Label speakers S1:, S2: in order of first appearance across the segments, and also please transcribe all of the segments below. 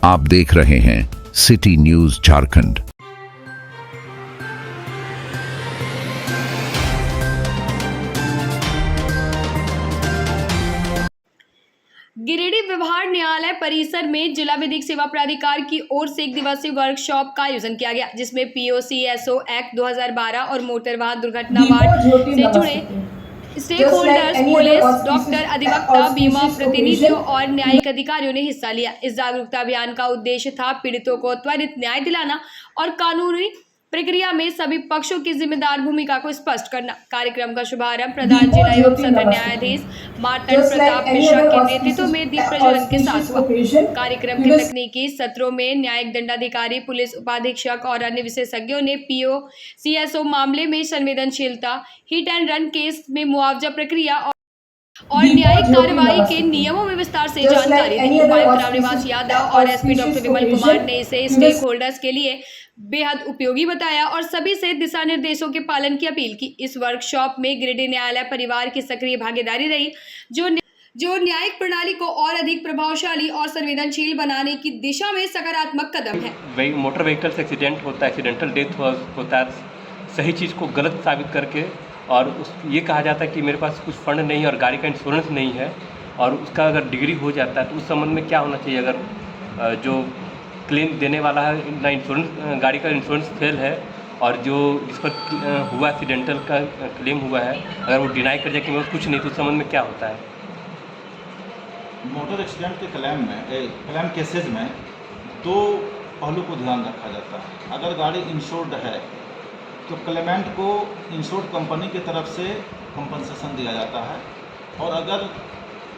S1: आप देख रहे हैं सिटी न्यूज झारखंड।
S2: गिरिडीह व्यवहार न्यायालय परिसर में जिला विधिक सेवा प्राधिकार की ओर से 1 दिवसीय वर्कशॉप का आयोजन किया गया, जिसमें पीओसीएसओ एक्ट 2012 और मोटर वाहन दुर्घटना वार्ड से जुड़े स्टेक होल्डर्स, पुलिस, डॉक्टर, अधिवक्ता, बीमा प्रतिनिधियों और न्यायिक अधिकारियों ने हिस्सा लिया। इस जागरूकता अभियान का उद्देश्य था पीड़ितों को त्वरित न्याय दिलाना और कानूनी प्रक्रिया में सभी पक्षों की जिम्मेदार भूमिका को स्पष्ट करना। कार्यक्रम का शुभारंभ प्रधान जिला एवं सत्र न्यायाधीश मार्तंड प्रताप मिश्रा के नेतृत्व में दीप प्रज्वलन के साथ हुआ। कार्यक्रम के तकनीकी सत्रों में न्यायिक दंडाधिकारी, पुलिस उपाधीक्षक और अन्य विशेषज्ञों ने पीओसीएसओ मामले में संवेदनशीलता, हिट एंड रन केस में मुआवजा प्रक्रिया और न्यायिक कार्रवाई के नियमों में विस्तार से जानकारी दी। उपायुक्त रामनिवास यादव और एसपी डॉक्टर विमल कुमार ने इसे स्टेक होल्डर्स के लिए बेहद उपयोगी बताया और सभी से दिशा निर्देशों के पालन की अपील की। इस वर्कशॉप में गिरिडीह न्यायालय परिवार की सक्रिय भागीदारी रही, जो न्यायिक प्रणाली को और अधिक प्रभावशाली और संवेदनशील बनाने की दिशा में सकारात्मक कदम है।
S3: मोटर व्हीकल से एक्सीडेंट होता है, एक्सीडेंटल डेथ होता है, सही चीज़ को गलत साबित करके और ये कहा जाता है कि मेरे पास कुछ फंड नहीं है और गाड़ी का इंश्योरेंस नहीं है और उसका अगर डिग्री हो जाता है तो उस संबंध में क्या होना चाहिए। अगर जो क्लेम देने वाला है ना इंश्योरेंस, गाड़ी का इंश्योरेंस फेल है और जो जिस पर हुआ एक्सीडेंटल का क्लेम हुआ है, अगर वो डिनाई कर जाए कि मेरे पास कुछ नहीं, तो उस संबंध में क्या होता है।
S4: मोटर एक्सीडेंट के क्लेम केसेज में दो पहलू को ध्यान रखा जाता है। अगर गाड़ी इंश्योर्ड है तो क्लेमेंट को इंश्योर्ड कंपनी की तरफ से कंपनसेशन दिया जाता है, और अगर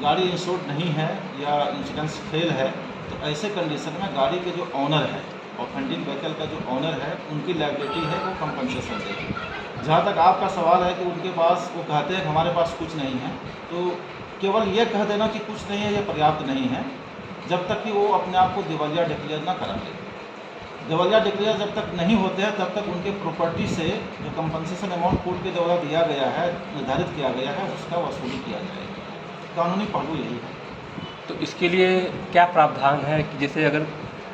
S4: गाड़ी इंश्योर्ड नहीं है या इंश्योरेंस फेल है तो ऐसे कंडीशन में गाड़ी के जो ऑनर है, ऑफेंडिंग व्हीकल का जो ऑनर है, उनकी लायबिलिटी है वो कंपनसेशन देगी। जहाँ तक आपका सवाल है कि उनके पास, वो कहते हैं कि हमारे पास कुछ नहीं है, तो केवल ये कह देना कि कुछ नहीं है, ये पर्याप्त नहीं है, जब तक कि वो अपने आप को दिवालिया डिक्लेयर ना करा ले। दिवालिया डिक्लेयर जब तक नहीं होते हैं तब तक उनके प्रॉपर्टी से जो कंपनसेशन अमाउंट कोर्ट के द्वारा दिया गया है, निर्धारित किया गया है, उसका वसूली किया जाएगा। कानूनी पहलू यही है।
S3: तो इसके लिए क्या प्रावधान है कि जैसे अगर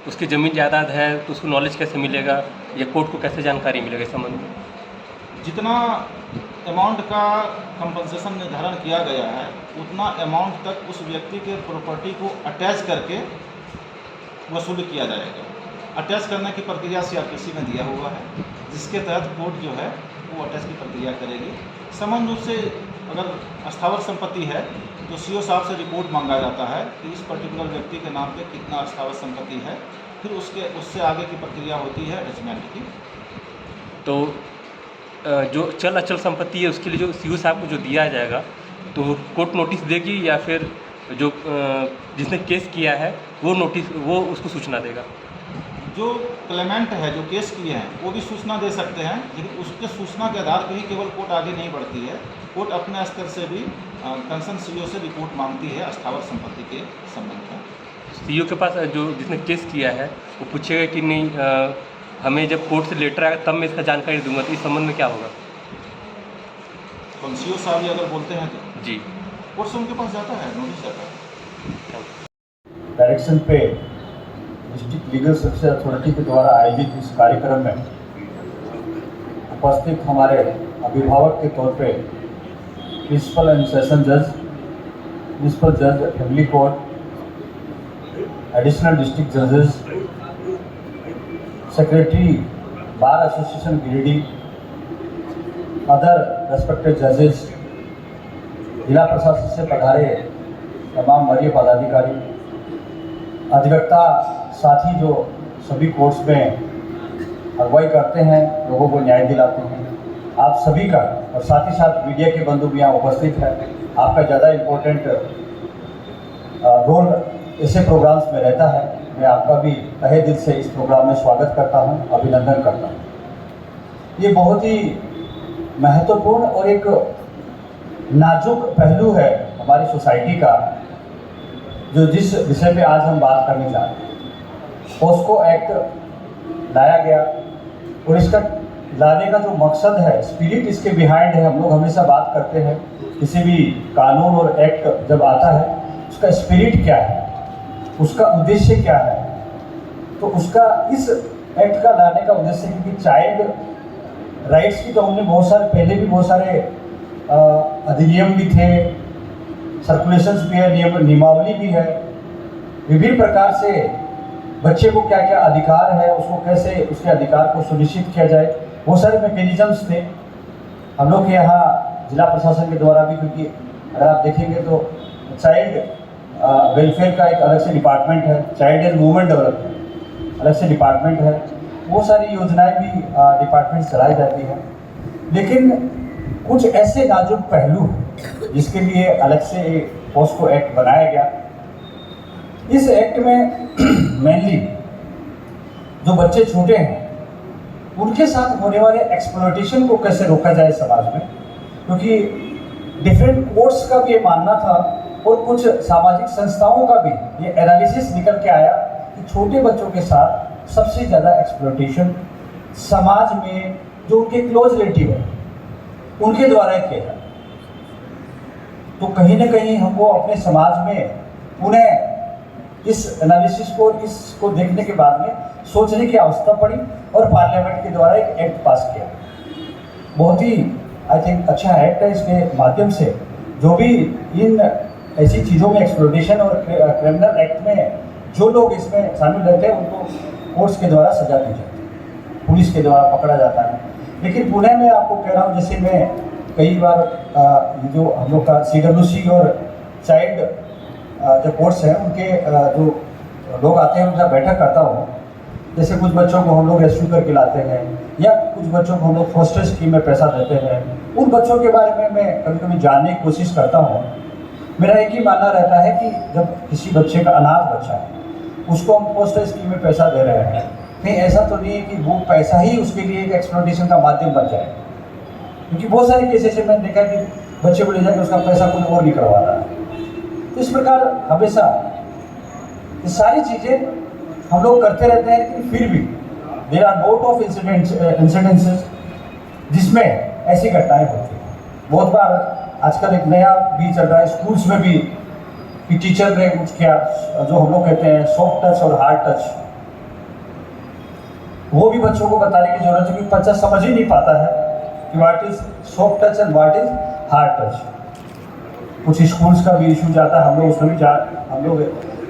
S3: उसकी ज़मीन जायदाद है तो उसको नॉलेज कैसे मिलेगा या कोर्ट को कैसे जानकारी मिलेगा इस संबंध में।
S4: जितना अमाउंट का कंपनसेशन निर्धारण किया गया है उतना अमाउंट तक उस व्यक्ति के प्रॉपर्टी को अटैच करके वसूल किया जाएगा। अटैच करने की प्रक्रिया सीआरपीसी में दिया हुआ है, जिसके तहत कोर्ट जो है वो अटैच की प्रक्रिया करेगी। सामान्य रूप से अगर अस्थावर संपत्ति है तो सीओ साहब से रिपोर्ट मांगा जाता है कि इस पर्टिकुलर व्यक्ति के नाम पे कितना अस्थावर संपत्ति है, फिर उससे आगे की प्रक्रिया होती है अटैचमेंट की।
S3: तो जो चल अचल संपत्ति है उसके लिए जो सीओ साहब को जो दिया जाएगा तो कोर्ट नोटिस देगी या फिर जो जिसने केस किया है वो उसको सूचना देगा।
S4: जो क्लेमेंट है, जो केस किए हैं, वो भी सूचना दे सकते हैं, लेकिन उसके सूचना के आधार पर ही केवल कोर्ट आगे नहीं बढ़ती है। कोर्ट अपने स्तर से भी कंसर्न सीओ से रिपोर्ट मांगती है अस्थावर संपत्ति के संबंध में।
S3: सीओ के पास जो जिसने केस किया है वो पूछेगा कि नहीं हमें जब कोर्ट से लेटर आएगा तब मैं इसका जानकारी दूंगा, तो इस संबंध में क्या होगा।
S4: कौन सीओ साहब ये अगर बोलते हैं तो
S3: जी
S4: कोर्ट से उनके पास जाता है, नोटिस जाता है।
S5: डायरेक्शन पे डिस्ट्रिक्ट लीगल सर्विसेज अथॉरिटी के द्वारा आयोजित इस कार्यक्रम में उपस्थित हमारे अभिभावक के तौर पे प्रिंसिपल एंड सेशन जज, प्रिंसिपल जज फैमिली कोर्ट, एडिशनल डिस्ट्रिक्ट जजेस, secretary bar association Giridih, other respected जजेस, जिला प्रशासन से पधारे तमाम वरीय पदाधिकारी, अधिवक्ता, साथ ही जो सभी कोर्ट्स में अगुवाई करते हैं, लोगों को न्याय दिलाते हैं, आप सभी का, और साथ ही साथ मीडिया के बंधु भी यहाँ उपस्थित हैं, आपका ज़्यादा इम्पोर्टेंट रोल ऐसे प्रोग्राम्स में रहता है। मैं आपका भी तहे दिल से इस प्रोग्राम में स्वागत करता हूँ, अभिनंदन करता हूँ। ये बहुत ही महत्वपूर्ण और एक नाजुक पहलू है हमारी सोसाइटी का, जो जिस विषय पे आज हम बात करने जा रहे हैं। पोस्को एक्ट लाया गया और इसका लाने का जो मकसद है, स्पिरिट इसके बिहाइंड है। हम लोग हमेशा बात करते हैं किसी भी कानून और एक्ट जब आता है उसका स्पिरिट क्या है, उसका उद्देश्य क्या है, तो उसका इस एक्ट का लाने का उद्देश्य, क्योंकि चाइल्ड राइट्स की तो हमने बहुत सारे पहले भी बहुत सारे अधिनियम भी थे, सर्कुलेशंस भी है, नियमावली भी है, विभिन्न प्रकार से बच्चे को क्या क्या अधिकार है, उसको कैसे उसके अधिकार को सुनिश्चित किया जाए, बहुत सारे मैकेनिज्म्स थे हम लोग के यहाँ जिला प्रशासन के द्वारा भी। क्योंकि अगर आप देखेंगे तो चाइल्ड वेलफेयर का एक अलग से डिपार्टमेंट है, चाइल्ड एंड वुमेन डेवलपमेंट अलग से डिपार्टमेंट है, वो सारी योजनाएं भी डिपार्टमेंट चलाई जाती हैं। लेकिन कुछ ऐसे नाजुक पहलू हैं जिसके लिए अलग से पॉस्को एक्ट बनाया गया। इस एक्ट में मेनली जो बच्चे छोटे हैं उनके साथ होने वाले एक्सप्लॉयटेशन को कैसे रोका जाए समाज में, क्योंकि डिफरेंट कोर्ट्स का भी ये मानना था और कुछ सामाजिक संस्थाओं का भी ये एनालिसिस निकल के आया कि छोटे बच्चों के साथ सबसे ज़्यादा एक्सप्लॉयटेशन समाज में जो उनके क्लोज रिलेटिव है उनके द्वारा किया जाता। तो कहीं ना कहीं हमको अपने समाज में पुनः इस एनालिसिस को, इसको देखने के बाद में सोचने की आवश्यकता पड़ी और पार्लियामेंट के द्वारा एक एक्ट पास किया। बहुत ही आई थिंक अच्छा एक्ट है। इसके माध्यम से जो भी इन ऐसी चीज़ों में एक्सप्लॉयटेशन और क्रिमिनल एक्ट में जो लोग इसमें शामिल रहते हैं उनको कोर्ट्स के द्वारा सजा दी जाती है, पुलिस के द्वारा पकड़ा जाता है। लेकिन पुणे में आपको कह रहा हूँ, जैसे मैं कई बार जो हम लोग का CWC और चाइल्ड जो कोर्ट्स हैं उनके जो लोग आते हैं उनका बैठक करता हूँ। जैसे कुछ बच्चों को हम लोग रेस्क्यू करके लाते हैं या कुछ बच्चों को हम लोग फॉस्टर स्कीम में पैसा देते हैं, उन बच्चों के बारे में मैं कभी कभी जानने की कोशिश करता हूँ। मेरा एक ही मानना रहता है कि जब किसी बच्चे का अनाथ बच्चा है उसको हम फॉस्टर स्कीम में पैसा दे रहे हैं, कहीं ऐसा तो नहीं है कि वो पैसा ही उसके लिए एक एक्सप्लॉयटेशन का माध्यम बन जाए। क्योंकि बहुत सारे केसेस में मैंने देखा कि बच्चे को ले जाकर उसका पैसा कोई और नहीं करवा रहा है। तो इस प्रकार हमेशा ये सारी चीज़ें हम लोग करते रहते हैं, लेकिन फिर भी there are lot of incidences जिसमें ऐसी घटनाएं होती हैं। बहुत बार आजकल एक नया भी चल रहा है स्कूल्स में भी कि टीचर ने कुछ किया, जो हम लोग कहते हैं सॉफ्ट टच और हार्ड टच, वो भी बच्चों को बताने की जरूरत है क्योंकि बच्चा समझ ही नहीं पाता है कि what is soft touch and what is hard touch. कुछ स्कूल्स का भी इशू जाता है, हम लोग उसमें भी हम लोग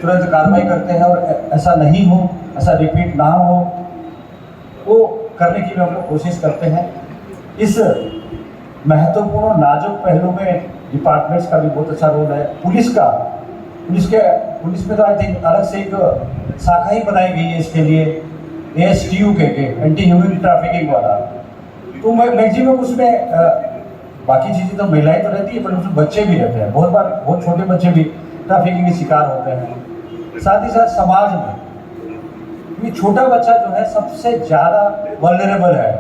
S5: तुरंत कार्रवाई करते हैं और ऐसा नहीं हो, ऐसा रिपीट ना हो, वो करने की भी हम लोग कोशिश करते हैं। इस महत्वपूर्ण और नाजुक पहलू में डिपार्टमेंट्स का भी बहुत अच्छा रोल है। पुलिस में तो आई थिंक अलग से एक शाखा ही बनाई गई है इसके लिए, ASTU के एंटी ह्यूमन ट्रैफिकिंग वाला। तो मैक्सिमम उसमें बाकी चीज़ें तो महिलाएं तो रहती है पर उसमें बच्चे भी रहते हैं, बहुत बार बहुत छोटे बच्चे भी ट्रैफिकिंग के शिकार होते हैं। साथ ही साथ समाज में ये छोटा बच्चा जो है सबसे ज़्यादा वल्नरेबल है,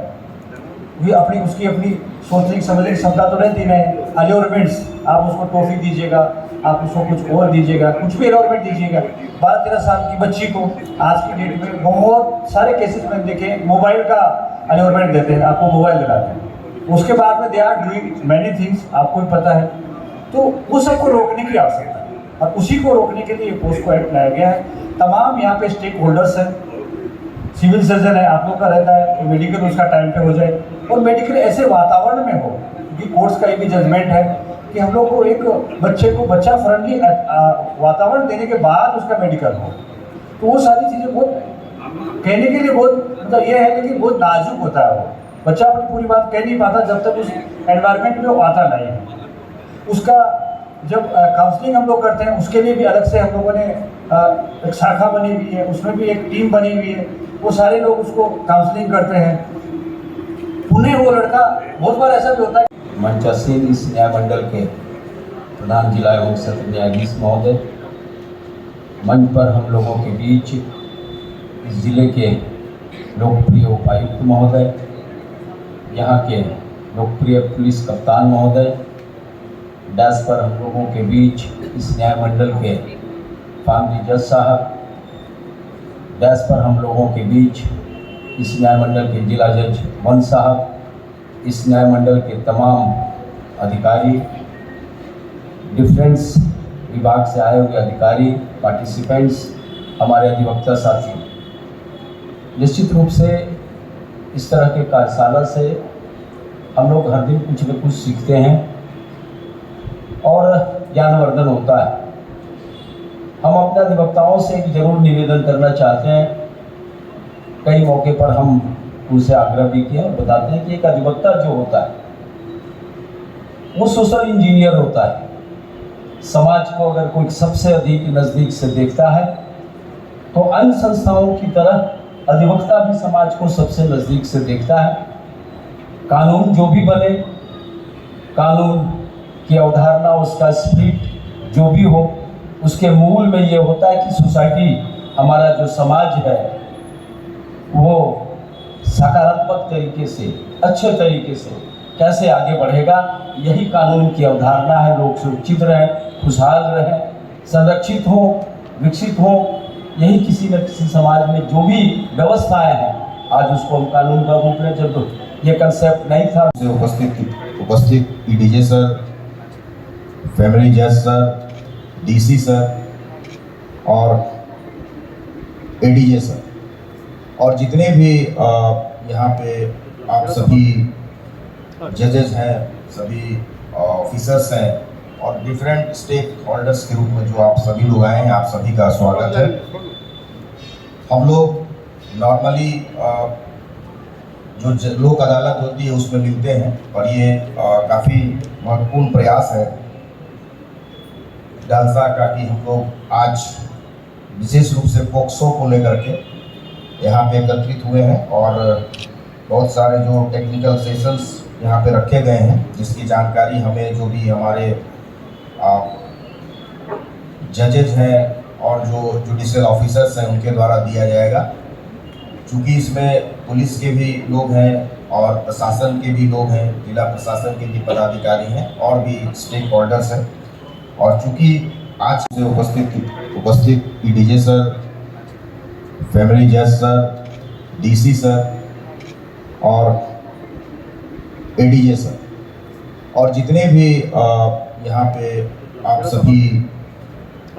S5: ये उसकी अपनी सोचने की समझने की क्षमता तो रहती नहीं। अल्योरमेंट्स, आप उसको टॉफी दीजिएगा, आप उसको कुछ और दीजिएगा, कुछ भी अल्योरमेंट दीजिएगा। 12-13 साल की बच्ची को आज की डेट में बहुत सारे केसेस में देखें मोबाइल का अल्योरमेंट देते हैं, आपको मोबाइल दिलाते हैं, उसके बाद में they are doing many things, आपको भी पता है। तो वो सबको रोकने की आवश्यकता है और उसी को रोकने के लिए पोस्को एक्ट लाया गया है। तमाम यहाँ पे स्टेक होल्डर्स हैं, सिविल सर्जन है, आप लोग का रहता है कि मेडिकल उसका टाइम पे हो जाए और मेडिकल ऐसे वातावरण में हो, क्योंकि कोर्ट्स का ये भी जजमेंट है कि हम लोग को एक बच्चे को बच्चा फ्रेंडली वातावरण देने के बाद उसका मेडिकल हो। तो वो सारी चीज़ें बहुत कहने के लिए बहुत मतलब ये है, लेकिन बहुत नाजुक होता है। वो बच्चा अपनी पूरी बात कह नहीं पाता जब तक उस एनवायरनमेंट में वो आता नहीं है। उसका जब काउंसलिंग हम लोग करते हैं उसके लिए भी अलग से हम लोगों ने एक शाखा बनी हुई है, उसमें भी एक टीम बनी हुई है, वो सारे लोग उसको काउंसलिंग करते हैं। पुणे वो लड़का बहुत बार ऐसा भी होता है।
S6: मंचासीन इस न्याय मंडल के प्रधान जिला एवं सत्र न्यायाधीश महोदय, मंच पर हम लोगों के बीच इस जिले के लोकप्रिय उपायुक्त महोदय, यहाँ के लोकप्रिय पुलिस कप्तान महोदय, डैश पर हम लोगों के बीच इस न्याय मंडल के फैमिली जज साहब, डैश पर हम लोगों के बीच इस न्याय मंडल के जिला जज वन साहब, इस न्याय मंडल के तमाम अधिकारी, डिफेंस विभाग से आए हुए अधिकारी, पार्टिसिपेंट्स, हमारे अधिवक्ता साथी, निश्चित रूप से इस तरह के कार्यशाला से हम लोग हर दिन कुछ न कुछ सीखते हैं और ज्ञानवर्धन होता है। हम अपने अधिवक्ताओं से एक जरूर निवेदन करना चाहते हैं, कई मौके पर हम उनसे आग्रह भी किया और बताते हैं कि एक अधिवक्ता जो होता है वो सोशल इंजीनियर होता है। समाज को अगर कोई सबसे अधिक नज़दीक से देखता है तो अन्य संस्थाओं की तरह अधिवक्ता भी समाज को सबसे नज़दीक से देखता है। कानून जो भी बने, कानून की अवधारणा, उसका स्पिरिट जो भी हो, उसके मूल में ये होता है कि सोसाइटी, हमारा जो समाज है वो सकारात्मक तरीके से, अच्छे तरीके से कैसे आगे बढ़ेगा। यही कानून की अवधारणा है। लोग सुरक्षित रहें, खुशहाल रहें, संरक्षित हो, विकसित हो, यही किसी न किसी समाज में जो भी व्यवस्थाएं हैं आज उसको हम कानून का रूप में, जब ये कंसेप्ट नहीं था।
S7: उपस्थित पीडीजे सर, फैमिली जज सर, डीसी सर और एडीजे सर और जितने भी यहाँ पे आप सभी जजेस हैं, सभी ऑफिसर्स हैं और डिफरेंट स्टेक होल्डर्स के रूप में जो आप सभी लोग आए हैं, आप सभी का स्वागत है। हम लोग नॉर्मली जो लोक अदालत होती है उसमें मिलते हैं और ये काफ़ी महत्वपूर्ण प्रयास है डालसा का कि हम लोग आज विशेष रूप से पोक्सो को लेकर के यहाँ पे एकत्रित हुए हैं और बहुत सारे जो टेक्निकल सेशंस यहाँ पे रखे गए हैं जिसकी जानकारी हमें जो भी हमारे जजेज हैं और जो जुडिशियल ऑफिसर्स हैं उनके द्वारा दिया जाएगा। चूँकि इसमें पुलिस के भी लोग हैं और प्रशासन के भी लोग हैं, जिला प्रशासन के भी पदाधिकारी हैं और भी स्टेक होल्डर्स हैं। और चूँकि आज से उपस्थित पीडीजे सर, फैमिली जज सर, डीसी सर और एडीजे सर और जितने भी यहाँ पे आप सभी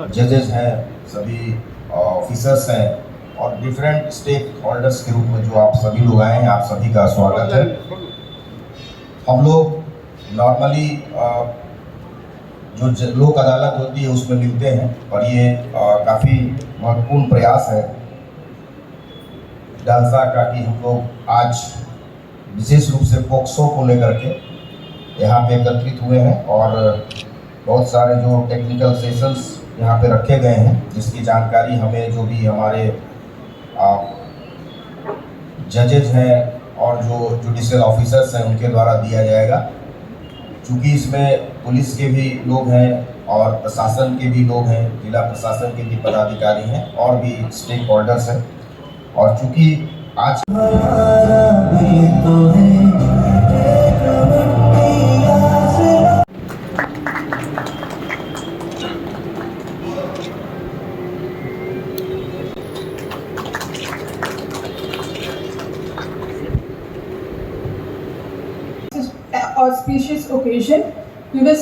S7: जजेस हैं, सभी ऑफिसर्स हैं और डिफरेंट स्टेक होल्डर्स के रूप में जो आप सभी लोग आए हैं, आप सभी का स्वागत है। हम लोग नॉर्मली जो लोक अदालत होती है उसमें मिलते हैं और ये काफ़ी महत्वपूर्ण प्रयास है डालसा का कि हम लोग आज विशेष रूप से पोक्सो को लेकर के यहाँ पे एकत्रित हुए हैं और बहुत सारे जो टेक्निकल सेशंस यहाँ पे रखे गए हैं जिसकी जानकारी हमें जो भी हमारे जजेज हैं और जो जुडिशियल ऑफिसर्स हैं उनके द्वारा दिया जाएगा। चूँकि इसमें पुलिस के भी लोग हैं और प्रशासन के भी लोग हैं, जिला प्रशासन के भी पदाधिकारी हैं और भी स्टेक होल्डर्स हैं। और चूँकि आज
S8: auspicious occasion, we will